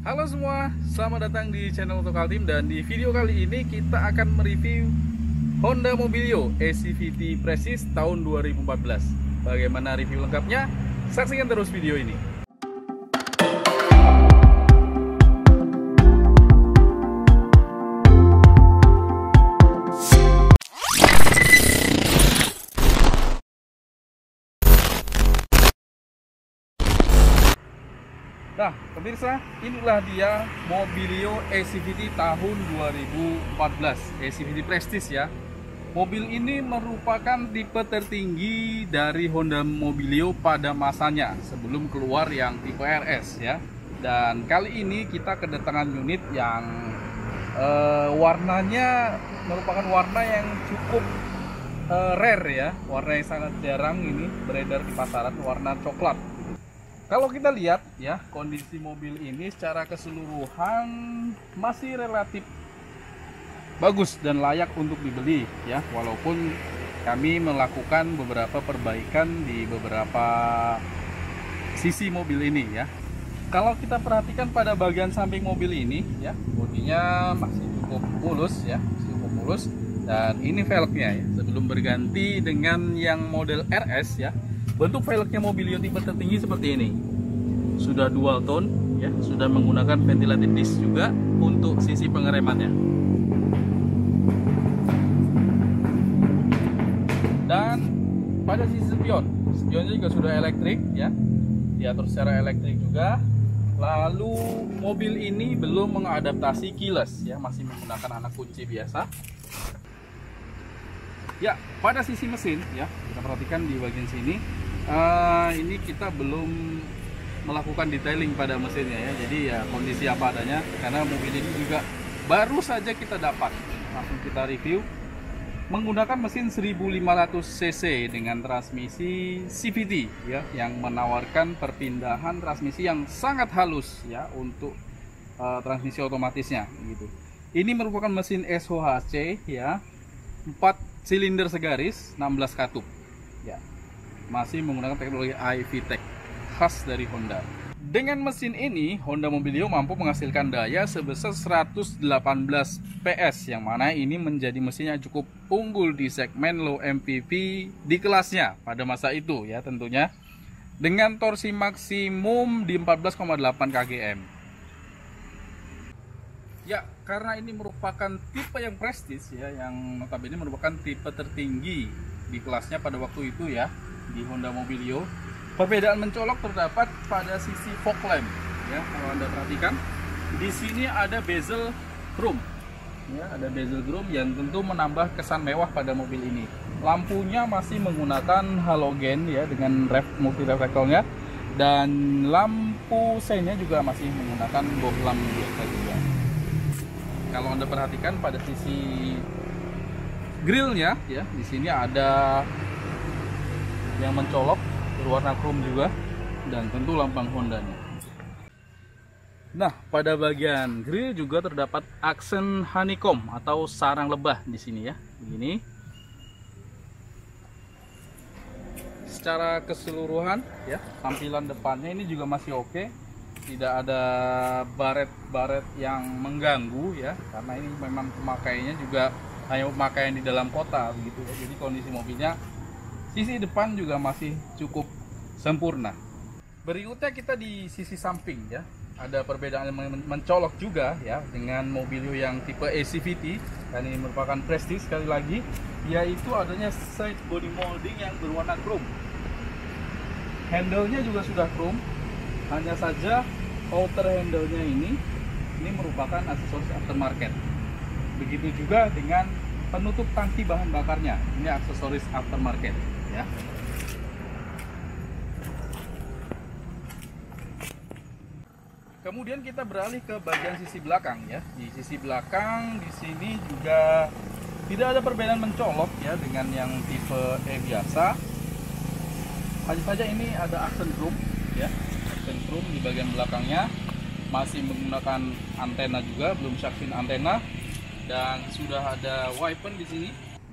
Halo semua, selamat datang di channel Otokaltim. Dan di video kali ini kita akan mereview Honda Mobilio ACVT Prestige tahun 2014. Bagaimana review lengkapnya? Saksikan terus video ini. Nah, pemirsa, inilah dia Mobilio ACVT tahun 2014, ACVT Prestige ya. Mobil ini merupakan tipe tertinggi dari Honda Mobilio pada masanya sebelum keluar yang tipe RS ya. Dan kali ini kita kedatangan unit yang warnanya merupakan warna yang cukup rare ya, warna yang sangat jarang ini beredar di pasaran, warna coklat. Kalau kita lihat ya, kondisi mobil ini secara keseluruhan masih relatif bagus dan layak untuk dibeli ya, walaupun kami melakukan beberapa perbaikan di beberapa sisi mobil ini ya. Kalau kita perhatikan pada bagian samping mobil ini ya, bodinya masih cukup mulus ya, cukup mulus. Dan ini velgnya ya, sebelum berganti dengan yang model RS ya. Bentuk velgnya Mobilio tipe tertinggi seperti ini. Sudah dual tone ya, sudah menggunakan ventilated disc juga untuk sisi pengeremannya. Dan pada sisi spionnya juga sudah elektrik ya. Diatur secara elektrik juga. Lalu mobil ini belum mengadaptasi keyless ya, masih menggunakan anak kunci biasa. Ya, pada sisi mesin ya, kita perhatikan di bagian sini. Ini kita belum melakukan detailing pada mesinnya ya, jadi ya kondisi apa adanya, karena mobil ini juga baru saja kita dapat. Langsung kita review menggunakan mesin 1500 cc dengan transmisi CVT ya, yang menawarkan perpindahan transmisi yang sangat halus ya untuk transmisi otomatisnya gitu. Ini merupakan mesin SOHC ya, 4 silinder segaris 16 katup ya, masih menggunakan teknologi iVTEC khas dari Honda. Dengan mesin ini, Honda Mobilio mampu menghasilkan daya sebesar 118 PS, yang mana ini menjadi mesin yang cukup unggul di segmen low MPV di kelasnya pada masa itu ya tentunya, dengan torsi maksimum di 14,8 kgm. Ya, karena ini merupakan tipe yang prestis ya, yang notabene merupakan tipe tertinggi di kelasnya pada waktu itu ya di Honda Mobilio. Perbedaan mencolok terdapat pada sisi fog lamp ya. Kalau Anda perhatikan di sini ada bezel chrome ya, ada bezel chrome yang tentu menambah kesan mewah pada mobil ini. Lampunya masih menggunakan halogen ya, dengan multi reflektornya, dan lampu seinnya juga masih menggunakan bohlam biasa juga. Kalau Anda perhatikan pada sisi grillnya ya, di sini ada yang mencolok berwarna chrome juga, dan tentu lambang Hondanya. Nah, pada bagian grill juga terdapat aksen honeycomb atau sarang lebah di sini ya. Begini. Secara keseluruhan ya, tampilan depannya ini juga masih oke. Tidak ada baret-baret yang mengganggu ya, karena ini memang pemakaiannya juga hanya pemakaian di dalam kota begitu ya. Jadi kondisi mobilnya sisi depan juga masih cukup sempurna. Berikutnya kita di sisi samping ya, ada perbedaan yang mencolok juga ya dengan Mobilio yang tipe ACVT, dan ini merupakan prestige sekali lagi, yaitu adanya side body molding yang berwarna chrome. Handle-nya juga sudah chrome, hanya saja outer handle-nya ini merupakan aksesoris aftermarket. Begitu juga dengan penutup tangki bahan bakarnya, ini aksesoris aftermarket ya. Kemudian kita beralih ke bagian sisi belakang ya. Di sisi belakang di sini juga tidak ada perbedaan mencolok ya dengan yang tipe E biasa. Hanya saja ini ada aksen chrome ya, aksen chrome di bagian belakangnya, masih menggunakan antena juga, belum shark fin antena, dan sudah ada wiper di sini.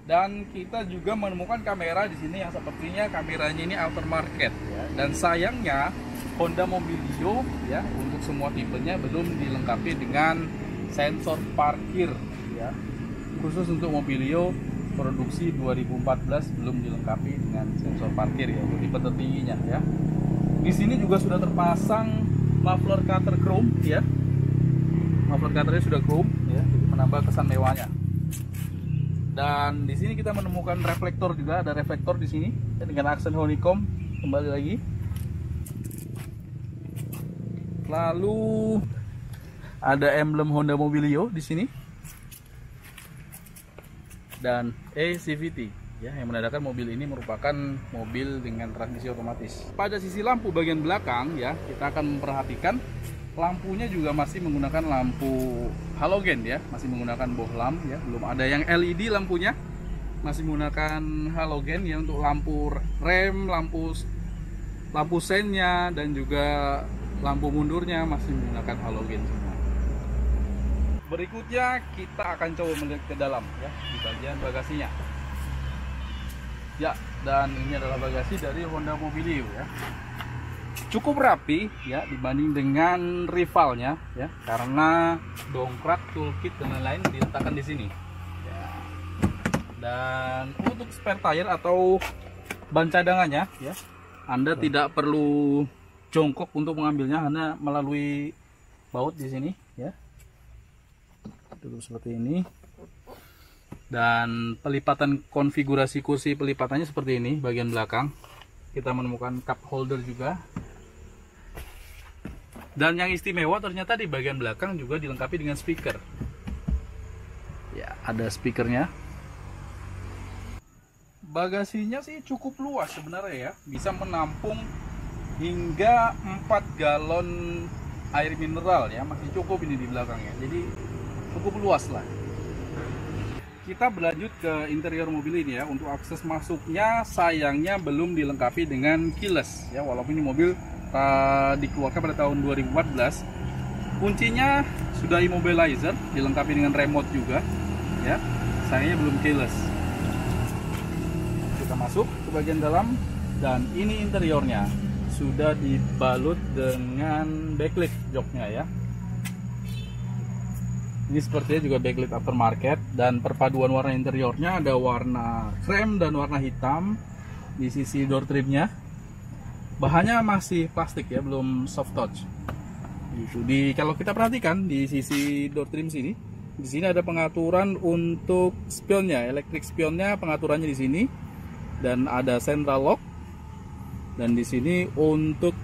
Dan kita juga menemukan kamera di sini yang sepertinya kameranya ini aftermarket ya. Dan sayangnya Honda Mobilio ya, untuk semua tipenya belum dilengkapi dengan sensor parkir ya. Khusus untuk Mobilio produksi 2014 belum dilengkapi dengan sensor parkir ya untuk tipe tertingginya ya. Di sini juga sudah terpasang muffler cutter chrome ya. Muffler cutternya sudah chrome ya, jadi menambah kesan mewahnya. Dan di sini kita menemukan reflektor juga, ada reflektor di sini ya, dengan aksen honeycomb kembali lagi. Lalu ada emblem Honda Mobilio di sini. Dan CVT ya, yang menandakan mobil ini merupakan mobil dengan transmisi otomatis. Pada sisi lampu bagian belakang ya, kita akan memperhatikan lampunya juga masih menggunakan lampu halogen ya, masih menggunakan bohlam ya, belum ada yang LED lampunya, masih menggunakan halogen ya untuk lampu rem, lampu sennya dan juga lampu mundurnya masih menggunakan halogen semua. Berikutnya kita akan coba melihat ke dalam ya, di bagian bagasinya. Ya, dan ini adalah bagasi dari Honda Mobilio ya. Cukup rapi ya dibanding dengan rivalnya ya, karena dongkrak, toolkit dan lain-lain diletakkan di sini. Ya. Dan untuk spare tire atau ban cadangannya ya, Anda tidak perlu jongkok untuk mengambilnya, hanya melalui baut di sini ya. Tutup seperti ini. Dan pelipatan konfigurasi kursi pelipatannya seperti ini bagian belakang. Kita menemukan cup holder juga. Dan yang istimewa ternyata di bagian belakang juga dilengkapi dengan speaker. Ya, ada speakernya. Bagasinya sih cukup luas sebenarnya ya. Bisa menampung hingga 4 galon air mineral ya. Masih cukup ini di belakangnya. Jadi cukup luas lah. Kita berlanjut ke interior mobil ini ya. Untuk akses masuknya sayangnya belum dilengkapi dengan keyless ya. Walaupun ini mobil dikeluarkan pada tahun 2014, kuncinya sudah immobilizer, dilengkapi dengan remote juga ya, sayangnya belum keyless. Kita masuk ke bagian dalam dan ini interiornya sudah dibalut dengan backlit joknya ya. Ini sepertinya juga backlit aftermarket, dan perpaduan warna interiornya ada warna krem dan warna hitam di sisi door trimnya. Bahannya masih plastik ya, belum soft touch. Gitu. Kalau kita perhatikan di sisi door trim sini, di sini ada pengaturan untuk spionnya, elektrik spionnya, pengaturannya di sini, dan ada central lock. Dan di sini untuk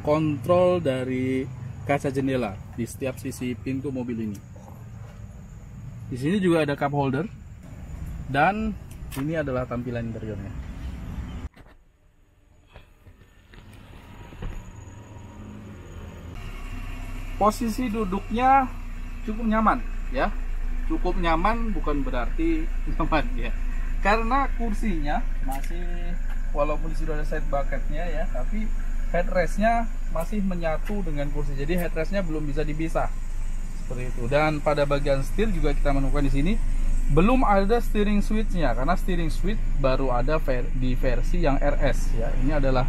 kontrol dari kaca jendela di setiap sisi pintu mobil ini. Di sini juga ada cup holder, dan ini adalah tampilan interiornya. Posisi duduknya cukup nyaman ya, cukup nyaman bukan berarti nyaman ya, karena kursinya masih, walaupun sudah ada side bucketnya ya, tapi headrestnya masih menyatu dengan kursi, jadi headrestnya belum bisa dipisah seperti itu. Dan pada bagian setir juga kita menemukan di sini belum ada steering switchnya, karena steering switch baru ada di versi yang RS ya. Ini adalah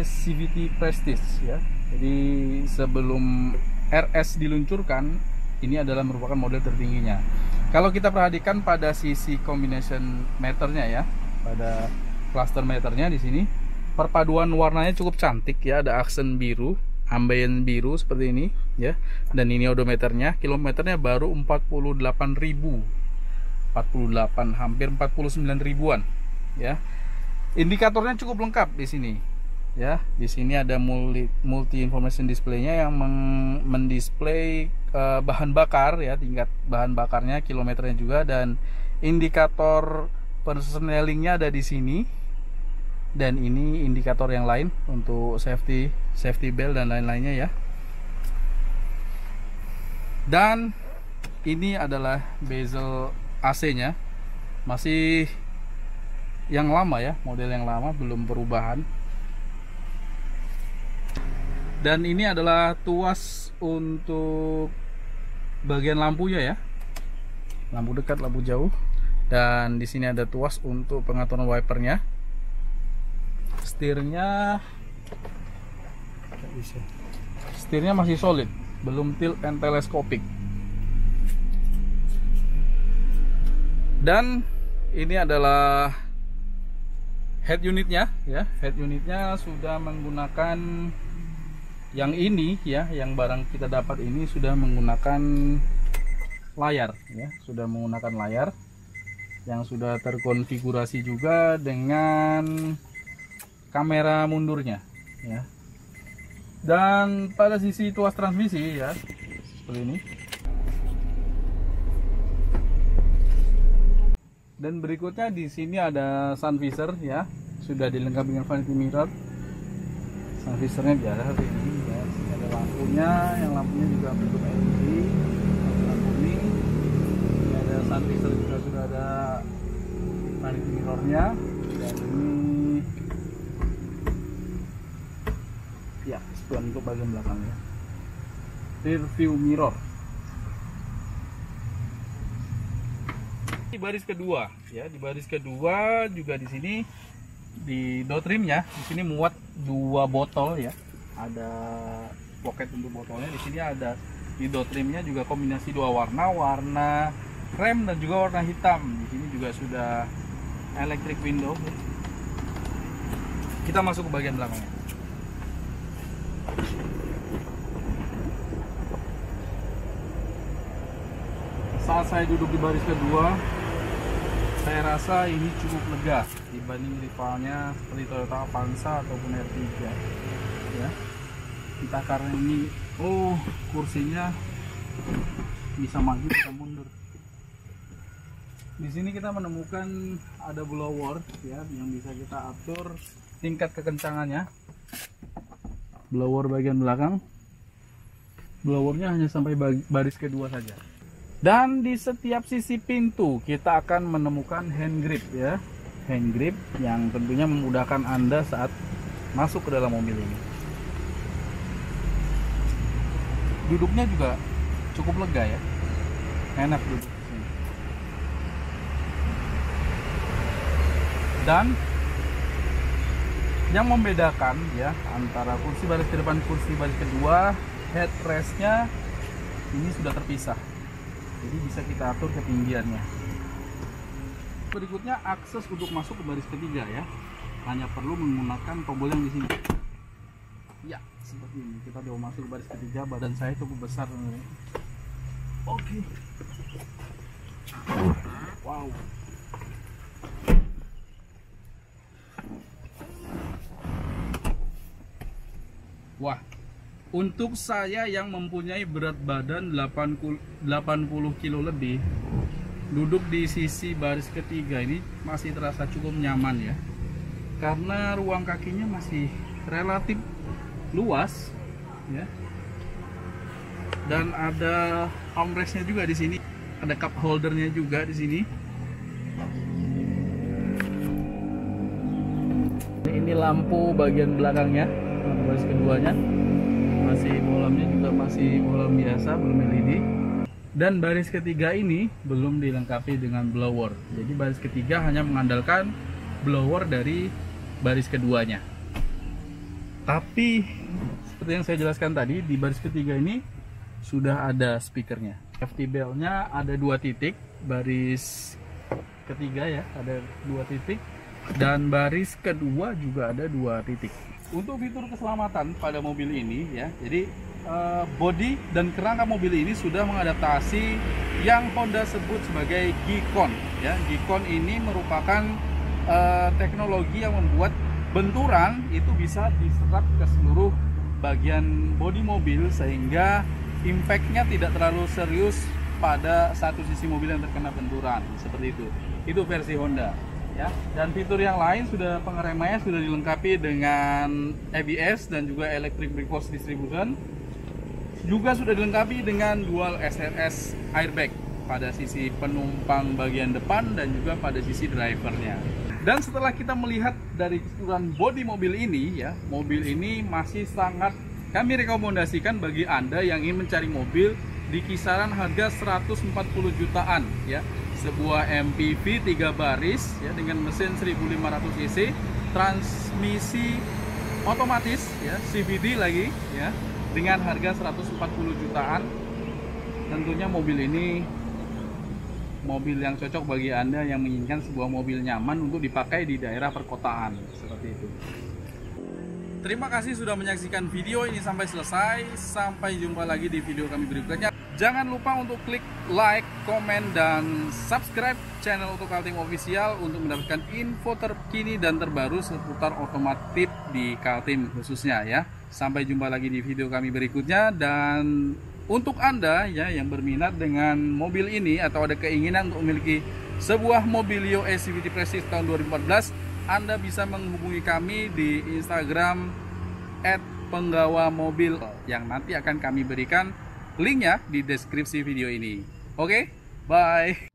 CVT Prestige ya. Jadi sebelum RS diluncurkan, ini adalah merupakan model tertingginya. Kalau kita perhatikan pada sisi combination meternya ya, pada cluster meternya di sini, perpaduan warnanya cukup cantik ya. Ada aksen biru, ambient biru seperti ini ya. Dan ini odometernya, kilometernya baru 48.000, 48, hampir 49 ribuan ya. Indikatornya cukup lengkap di sini. Ya, di sini ada multi information display-nya yang mendisplay bahan bakar ya, tingkat bahan bakarnya, kilometernya juga, dan indikator persneling-nya ada di sini. Dan ini indikator yang lain untuk safety belt dan lain-lainnya ya. Dan ini adalah bezel AC-nya, masih yang lama ya, model yang lama, belum perubahan. Dan ini adalah tuas untuk bagian lampunya ya, lampu dekat, lampu jauh. Dan di sini ada tuas untuk pengaturan wipernya. Setirnya setirnya masih solid, belum tilt and telescopic. Dan ini adalah head unitnya ya. Head unitnya sudah menggunakan yang ini ya, yang barang kita dapat ini sudah menggunakan layar ya, sudah menggunakan layar yang sudah terkonfigurasi juga dengan kamera mundurnya ya. Dan pada sisi tuas transmisi ya, seperti ini. Dan berikutnya di sini ada sun visor ya, sudah dilengkapi dengan vanity mirror. Sun visornya biasa seperti ini ya. Sini ada lampunya, yang lampunya juga bentuk LED, lampu kuning. Ini ada sun visor juga sudah ada vanity mirrornya. Dan ini ya, spion untuk bagian belakangnya. Rear view mirror. Di baris kedua ya, di baris kedua juga di sini di door trimnya di sini muat 2 botol ya. Ada pocket untuk botolnya. Di sini ada di door trimnya juga kombinasi 2 warna, warna krem dan juga warna hitam. Di sini juga sudah electric window. Kita masuk ke bagian belakangnya. Saat saya duduk di baris kedua, saya rasa ini cukup lega dibanding rivalnya seperti Toyota Avanza ataupun R3 ya. Entah karena ini kursinya bisa maju bisa mundur. Di sini kita menemukan ada blower ya, yang bisa kita atur tingkat kekencangannya. Blower bagian belakang, blowernya hanya sampai baris kedua saja. Dan di setiap sisi pintu kita akan menemukan hand grip ya, hand grip yang tentunya memudahkan Anda saat masuk ke dalam mobil ini. Duduknya juga cukup lega ya, enak duduk di sini. Dan yang membedakan ya antara kursi baris ke depan kursi baris kedua, headrestnya ini sudah terpisah. Jadi bisa kita atur ketinggiannya. Berikutnya akses untuk masuk ke baris ketiga ya. Hanya perlu menggunakan tombol yang di sini. Ya, seperti ini. Kita udah masuk ke baris ketiga, badan saya cukup besar. Oke. Wow. Wah. Untuk saya yang mempunyai berat badan 80 kilo lebih, duduk di sisi baris ketiga ini masih terasa cukup nyaman ya. Karena ruang kakinya masih relatif luas ya. Dan ada armrestnya juga di sini, ada cup holdernya juga di sini. Ini lampu bagian belakangnya, lampu baris keduanya. Masih bolamnya juga masih bolam biasa, belum LED. Dan baris ketiga ini belum dilengkapi dengan blower. Jadi baris ketiga hanya mengandalkan blower dari baris keduanya. Tapi seperti yang saya jelaskan tadi, di baris ketiga ini sudah ada speakernya. FT bell-nya ada 2 titik, baris ketiga ya ada 2 titik, dan baris kedua juga ada 2 titik. Untuk fitur keselamatan pada mobil ini ya, jadi bodi dan kerangka mobil ini sudah mengadaptasi yang Honda sebut sebagai G-Con ya. G-Con ini merupakan teknologi yang membuat benturan itu bisa diserap ke seluruh bagian bodi mobil sehingga impactnya tidak terlalu serius pada satu sisi mobil yang terkena benturan, seperti itu. Itu versi Honda ya. Dan fitur yang lain sudah pengeremannya sudah dilengkapi dengan ABS dan juga electric brake force distribution. Juga sudah dilengkapi dengan dual SRS airbag pada sisi penumpang bagian depan dan juga pada sisi drivernya. Dan setelah kita melihat dari keseluruhan bodi mobil ini ya, mobil ini masih sangat kami rekomendasikan bagi Anda yang ingin mencari mobil di kisaran harga 140 jutaan ya. Sebuah MPV 3 baris ya dengan mesin 1500 cc, transmisi otomatis ya, CVT lagi ya. dengan harga 140 jutaan. Tentunya mobil ini mobil yang cocok bagi Anda yang menginginkan sebuah mobil nyaman untuk dipakai di daerah perkotaan seperti itu. Terima kasih sudah menyaksikan video ini sampai selesai. Sampai jumpa lagi di video kami berikutnya. Jangan lupa untuk klik like, komen, dan subscribe channel Auto Kaltim Official untuk mendapatkan info terkini dan terbaru seputar otomotif di Kaltim khususnya ya. Sampai jumpa lagi di video kami berikutnya. Dan untuk Anda ya yang berminat dengan mobil ini atau ada keinginan untuk memiliki sebuah Mobilio SCVT Prestige tahun 2014, Anda bisa menghubungi kami di Instagram @penggawamobil yang nanti akan kami berikan linknya di deskripsi video ini. Oke, bye.